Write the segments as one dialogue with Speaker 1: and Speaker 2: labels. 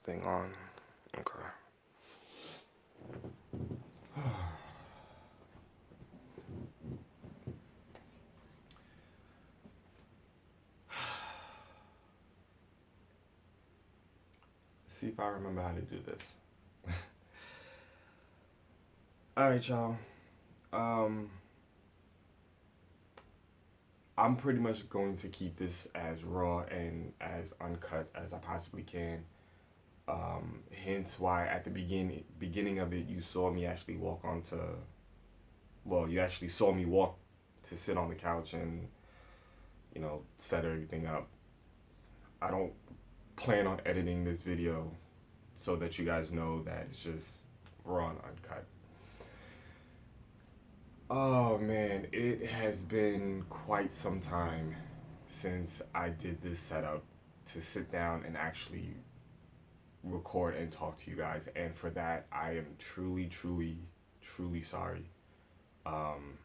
Speaker 1: thing on. Okay. See if I remember how to do this. Alright, y'all. Um, I'm pretty much going to keep this as raw and as uncut as I possibly can. Hence why at the beginning of it, you saw me actually walk onto. Well, you actually saw me walk to sit on the couch and set everything up. I don't plan on editing this video so that you guys know that it's just raw and uncut. Oh man, it has been quite some time since I did this setup to sit down and actually record and talk to you guys, and for that I am truly, truly, truly sorry. Um,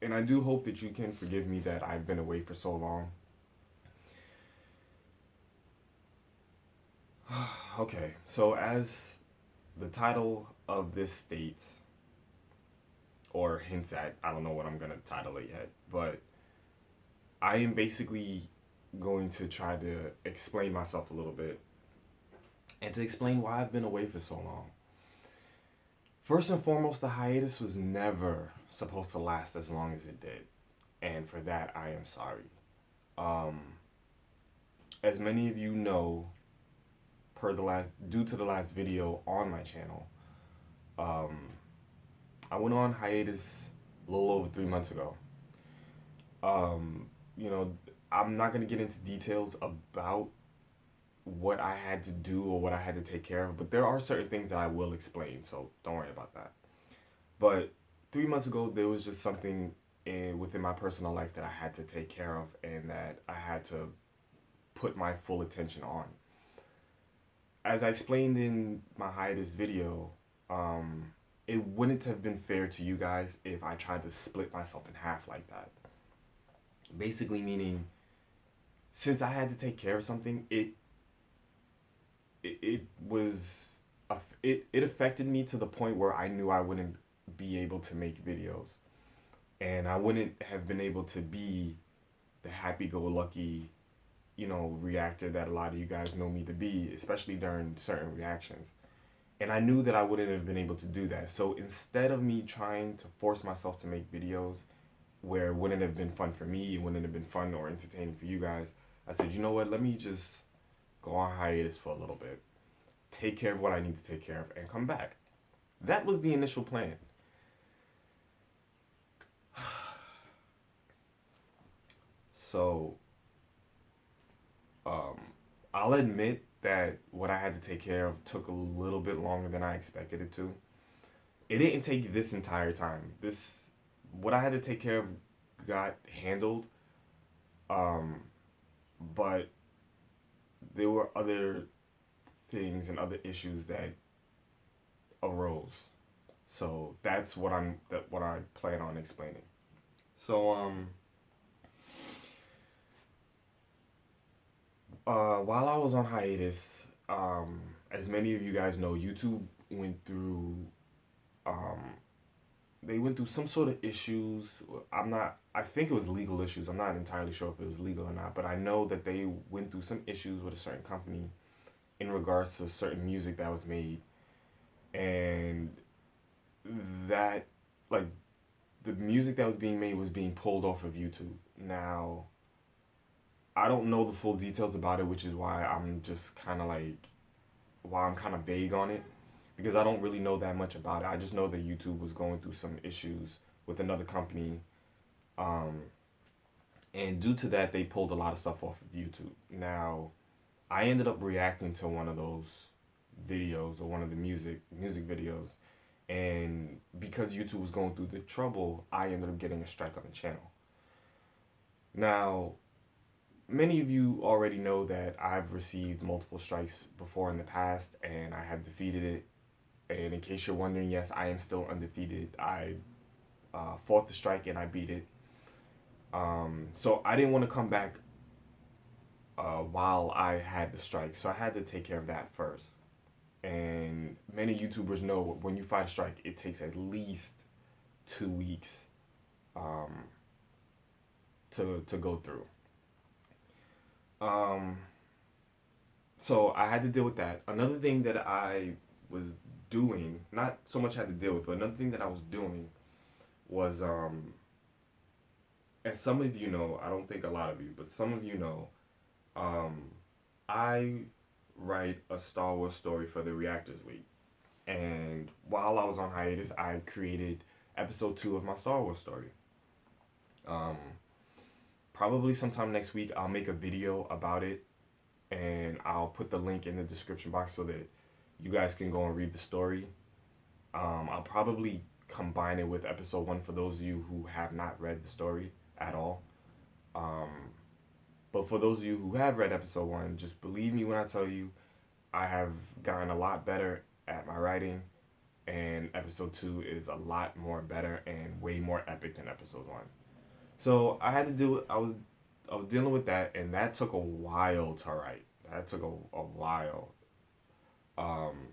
Speaker 1: and I do hope that you can forgive me that I've been away for so long. Okay, so as the title of this states, or hints at, I don't know what I'm gonna title it yet, but I am basically going to try to explain myself a little bit and to explain why I've been away for so long. First and foremost, the hiatus was never supposed to last as long as it did, and for that I am sorry. Um, as many of you know, due to the last video on my channel, um, I went on hiatus a little over 3 months ago. Um, you know, I'm not gonna get into details about what I had to do or what I had to take care of, but there are certain things that I will explain, so don't worry about that. But 3 months ago, there was just something within my personal life that I had to take care of and that I had to put my full attention on. As I explained in my hiatus video, it wouldn't have been fair to you guys if I tried to split myself in half like that. Basically meaning, since I had to take care of something, it was it affected me to the point where I knew I wouldn't be able to make videos, and I wouldn't have been able to be the happy-go-lucky, reactor that a lot of you guys know me to be, especially during certain reactions. And I knew that I wouldn't have been able to do that. So instead of me trying to force myself to make videos where it wouldn't have been fun for me, it wouldn't have been fun or entertaining for you guys, I said, you know what, let me just go on hiatus for a little bit, take care of what I need to take care of, and come back. That was the initial plan. So, um, I'll admit that what I had to take care of took a little bit longer than I expected it to. It didn't take this entire time. What I had to take care of got handled, um, but there were other things and other issues that arose. So that's what I plan on explaining. So while I was on hiatus, as many of you guys know, YouTube went through um, they went through some sort of issues. I think it was legal issues. I'm not entirely sure if it was legal or not, but I know that they went through some issues with a certain company in regards to certain music that was made, and that, like, the music that was being made was being pulled off of YouTube. Now, I don't know the full details about it, which is why I'm just kind of vague on it, because I don't really know that much about it. I just know that YouTube was going through some issues with another company, and due to that, they pulled a lot of stuff off of YouTube. Now, I ended up reacting to one of those videos, or one of the music videos, and because YouTube was going through the trouble, I ended up getting a strike on the channel. Now, many of you already know that I've received multiple strikes before in the past, and I have defeated it. And in case you're wondering, yes, I am still undefeated. I fought the strike and I beat it. So I didn't want to come back while I had the strike. So I had to take care of that first. And many YouTubers know when you fight a strike, it takes at least 2 weeks um, to go through. Um, so I had to deal with that. Another thing that I was doing, not so much had to deal with, but another thing that I was doing was, as some of you know, I don't think a lot of you, but some of you know, um, I write a Star Wars story for the Reactors League. And while I was on hiatus, I created episode 2 of my Star Wars story. Um, Probably sometime next week, I'll make a video about it, and I'll put the link in the description box so that you guys can go and read the story. I'll probably combine it with episode 1 for those of you who have not read the story at all. Um, but for those of you who have read episode 1, just believe me when I tell you, I have gotten a lot better at my writing, and episode 2 is a lot more better and way more epic than episode 1. So I had to do it. I was dealing with that, and that took a while to write. That took a while. Um,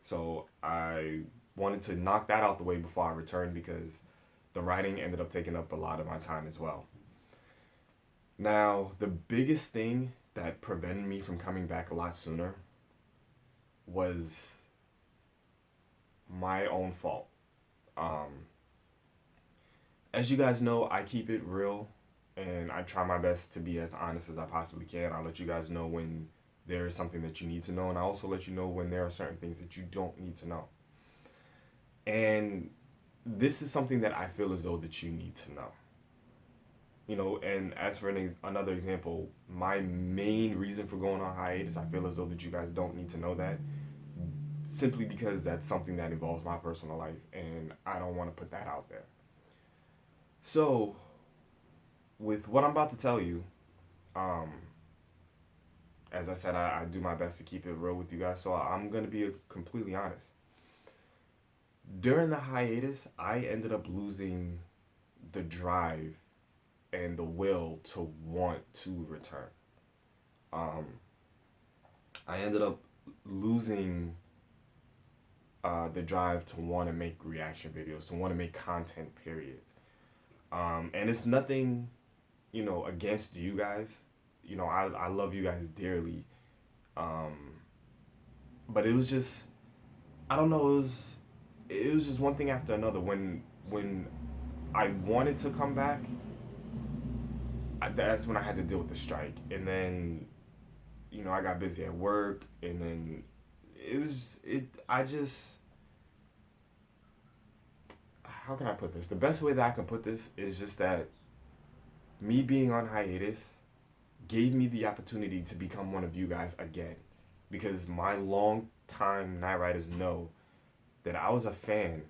Speaker 1: so I wanted to knock that out the way before I returned because the writing ended up taking up a lot of my time as well. Now, the biggest thing that prevented me from coming back a lot sooner was my own fault. As you guys know, I keep it real and I try my best to be as honest as I possibly can. I'll let you guys know when there is something that you need to know, and I also let you know when there are certain things that you don't need to know. And this is something that I feel as though that you need to know. You know, and as for another example, my main reason for going on hiatus, I feel as though that you guys don't need to know that, simply because that's something that involves my personal life, and I don't want to put that out there. So, with what I'm about to tell you, um, as I said, I do my best to keep it real with you guys, so I'm going to be completely honest. During the hiatus, I ended up losing the drive and the will to want to return. I ended up losing the drive to want to make reaction videos, to want to make content, period. And it's nothing, you know, against you guys. You know, I love you guys dearly. But it was just, I don't know, it was just one thing after another. When I wanted to come back, that's when I had to deal with the strike. And then, you know, I got busy at work, and then how can I put this? The best way that I can put this is just that me being on hiatus gave me the opportunity to become one of you guys again. Because my long-time night writers know that I was a fan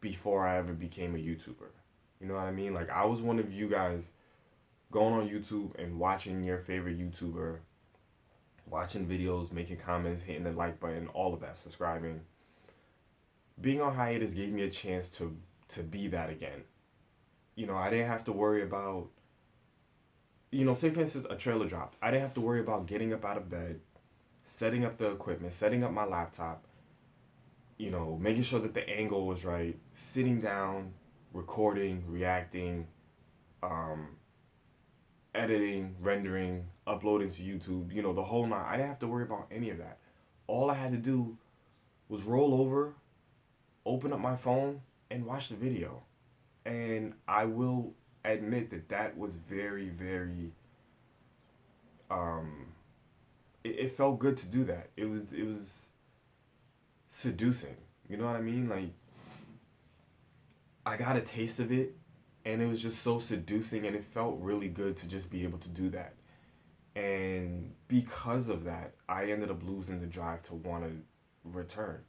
Speaker 1: before I ever became a YouTuber. You know what I mean? Like, I was one of you guys going on YouTube and watching your favorite YouTuber, watching videos, making comments, hitting the like button, all of that, subscribing. Being on hiatus gave me a chance to be that again. You know, I didn't have to worry about, you know, say for instance, a trailer drop. I didn't have to worry about getting up out of bed, setting up the equipment, setting up my laptop, you know, making sure that the angle was right, sitting down, recording, reacting, editing, rendering, uploading to YouTube, you know, the whole nine. I didn't have to worry about any of that. All I had to do was roll over, open up my phone, and watch the video. And I will admit that that was very, very, it felt good to do that. It was seducing. You know what I mean? Like, I got a taste of it, and it was just so seducing, and it felt really good to just be able to do that. And because of that, I ended up losing the drive to want to return.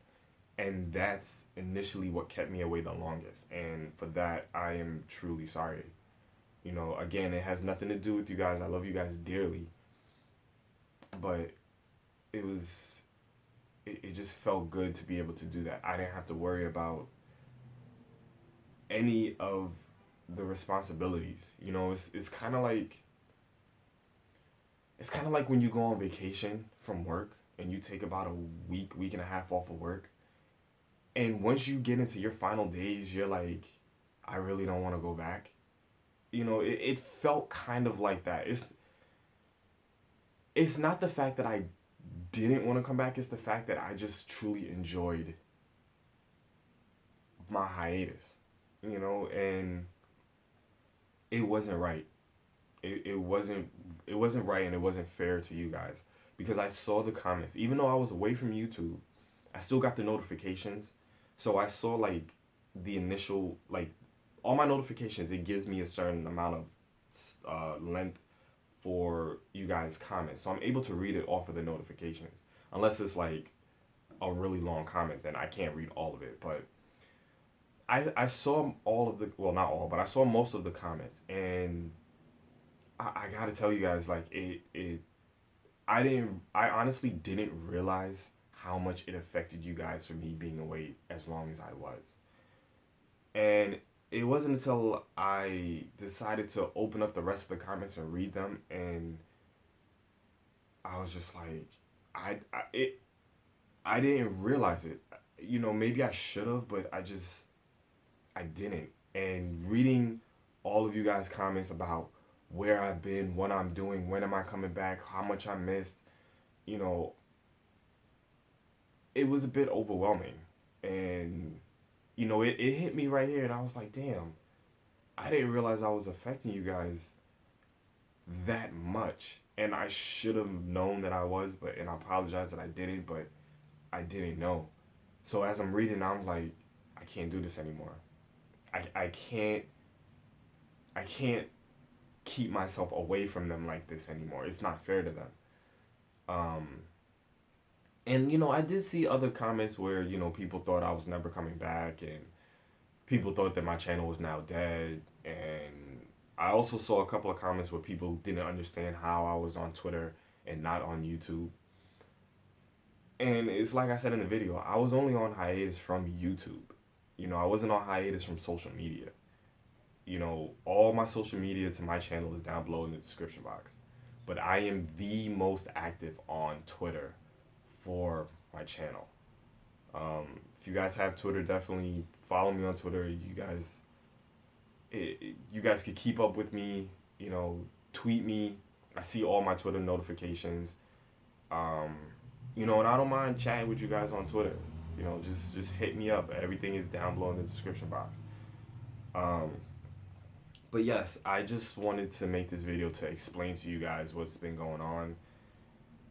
Speaker 1: And that's initially what kept me away the longest. And for that, I am truly sorry. You know, again, it has nothing to do with you guys. I love you guys dearly. But it just felt good to be able to do that. I didn't have to worry about any of the responsibilities. You know, it's kind of like, it's kind of like when you go on vacation from work and you take about a week and a half off of work. And once you get into your final days, you're like, I really don't want to go back. It felt kind of like that. It's not the fact that I didn't want to come back, it's the fact that I just truly enjoyed my hiatus. And it wasn't right. It wasn't right, and it wasn't fair to you guys, because I saw the comments. Even though I was away from YouTube, I still got the notifications. So I saw like the initial, like, all my notifications. It gives me a certain amount of length for you guys' comments, so I'm able to read it off of the notifications. Unless it's like a really long comment, then I can't read all of it. But I saw all of the, well, not all, but I saw most of the comments, and I gotta tell you guys, like, I honestly didn't realize how much it affected you guys for me being away as long as I was. And it wasn't until I decided to open up the rest of the comments and read them, and I was just like, I didn't realize it. Maybe I should have, but I didn't. And reading all of you guys' comments about where I've been, what I'm doing, when am I coming back, how much I missed, you know, it was a bit overwhelming. And, it hit me right here, and I was like, damn, I didn't realize I was affecting you guys that much. And I should have known that I was, and I apologize that I didn't, but I didn't know. So as I'm reading, I'm like, I can't do this anymore. I can't keep myself away from them like this anymore. It's not fair to them. Um, and I did see other comments where people thought I was never coming back, and people thought that my channel was now dead. And I also saw a couple of comments where people didn't understand how I was on Twitter and not on YouTube. And it's like I said in the video, I was only on hiatus from YouTube. I wasn't on hiatus from social media. All my social media to my channel is down below in the description box. But I am the most active on Twitter for my channel. If you guys have Twitter, definitely follow me on Twitter. You guys could keep up with me. Tweet me. I see all my Twitter notifications. And I don't mind chatting with you guys on Twitter. Just hit me up. Everything is down below in the description box. But yes, I just wanted to make this video to explain to you guys what's been going on.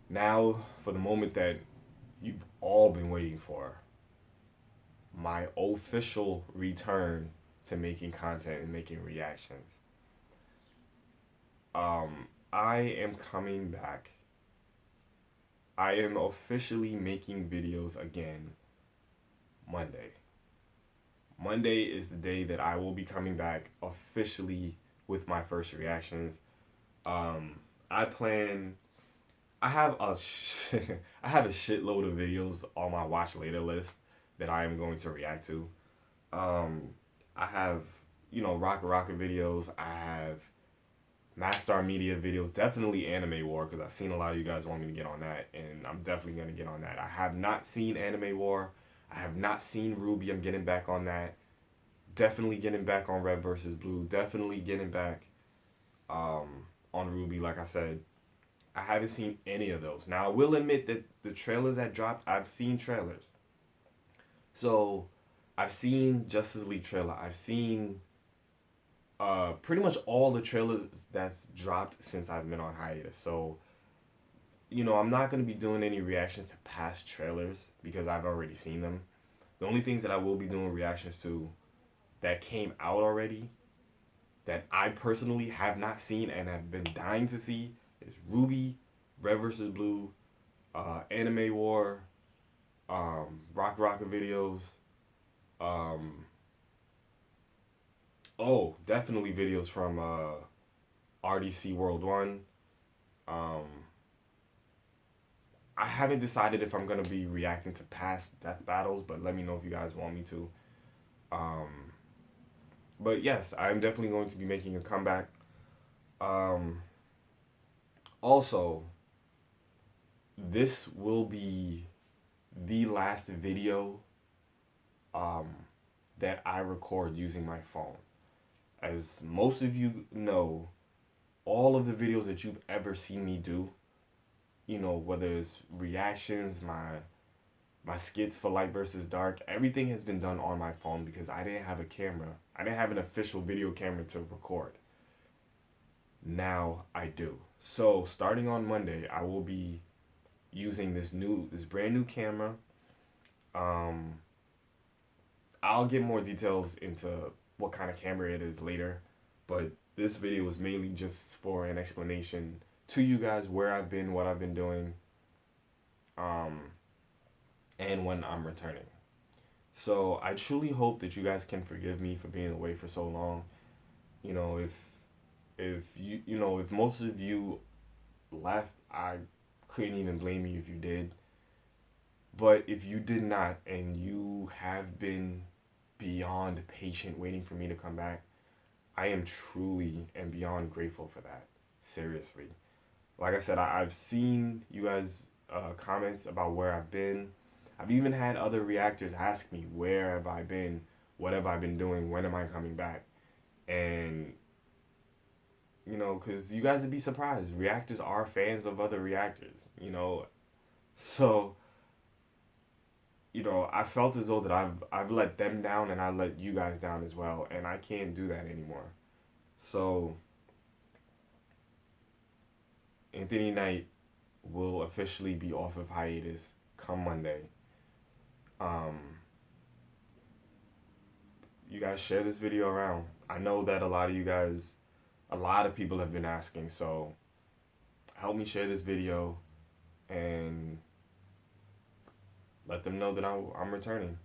Speaker 1: Now, for the moment that you've all been waiting for, my official return to making content and making reactions. I am coming back. I am officially making videos again Monday. Monday is the day that I will be coming back officially with my first reactions. I plan. I have a I have a shitload of videos on my watch later list that I am going to react to. I have Rocket videos. I have Mastar Media videos. Definitely Anime War, because I've seen a lot of you guys want me to get on that, and I'm definitely going to get on that. I have not seen Anime War. I have not seen Ruby. I'm getting back on that. Definitely getting back on Red versus Blue. Definitely getting back on Ruby, like I said. I haven't seen any of those. Now, I will admit that the trailers that dropped, I've seen trailers. So, I've seen Justice League trailer. I've seen pretty much all the trailers that's dropped since I've been on hiatus. So, I'm not going to be doing any reactions to past trailers because I've already seen them. The only things that I will be doing reactions to that came out already, that I personally have not seen and have been dying to see, is Ruby, Red vs. Blue, Anime War, Rocket videos, definitely videos from RDC World 1. I haven't decided if I'm going to be reacting to past death battles, but let me know if you guys want me to. But yes, I'm definitely going to be making a comeback. Also, this will be the last video um, that I record using my phone. As most of you know, all of the videos that you've ever seen me do, whether it's reactions, my skits for Light versus Dark, everything has been done on my phone because I didn't have a camera. I didn't have an official video camera to record. Now I do. So starting on Monday, I will be using this brand new camera. Um, I'll get more details into what kind of camera it is later, but this video is mainly just for an explanation to you guys where I've been, what I've been doing, um, and when I'm returning. So I truly hope that you guys can forgive me for being away for so long. You know, if most of you left, I couldn't even blame you if you did. But if you did not and you have been beyond patient waiting for me to come back, I am truly and beyond grateful for that. Seriously. Like I said, I've seen you guys' comments about where I've been. I've even had other reactors ask me, where have I been? What have I been doing? When am I coming back? And, because you guys would be surprised. Reactors are fans of other reactors. So, I felt as though that I've let them down and I let you guys down as well. And I can't do that anymore. So, Anthony Knight will officially be off of hiatus come Monday. You guys share this video around. I know that a lot of people have been asking, so help me share this video and let them know that I'm returning.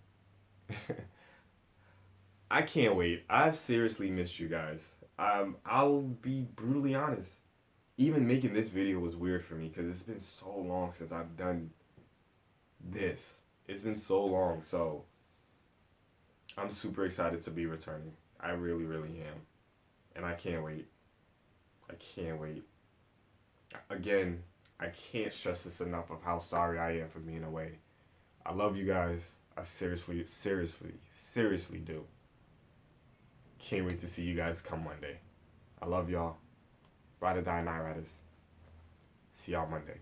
Speaker 1: I can't wait. I've seriously missed you guys. I'll be brutally honest. Even making this video was weird for me because it's been so long since I've done this. It's been so long, so I'm super excited to be returning. I really, really am. And I can't wait. I can't wait. Again, I can't stress this enough of how sorry I am for being away. I love you guys. I seriously, seriously, seriously do. Can't wait to see you guys come Monday. I love y'all. Ride or die, Night Riders. See y'all Monday.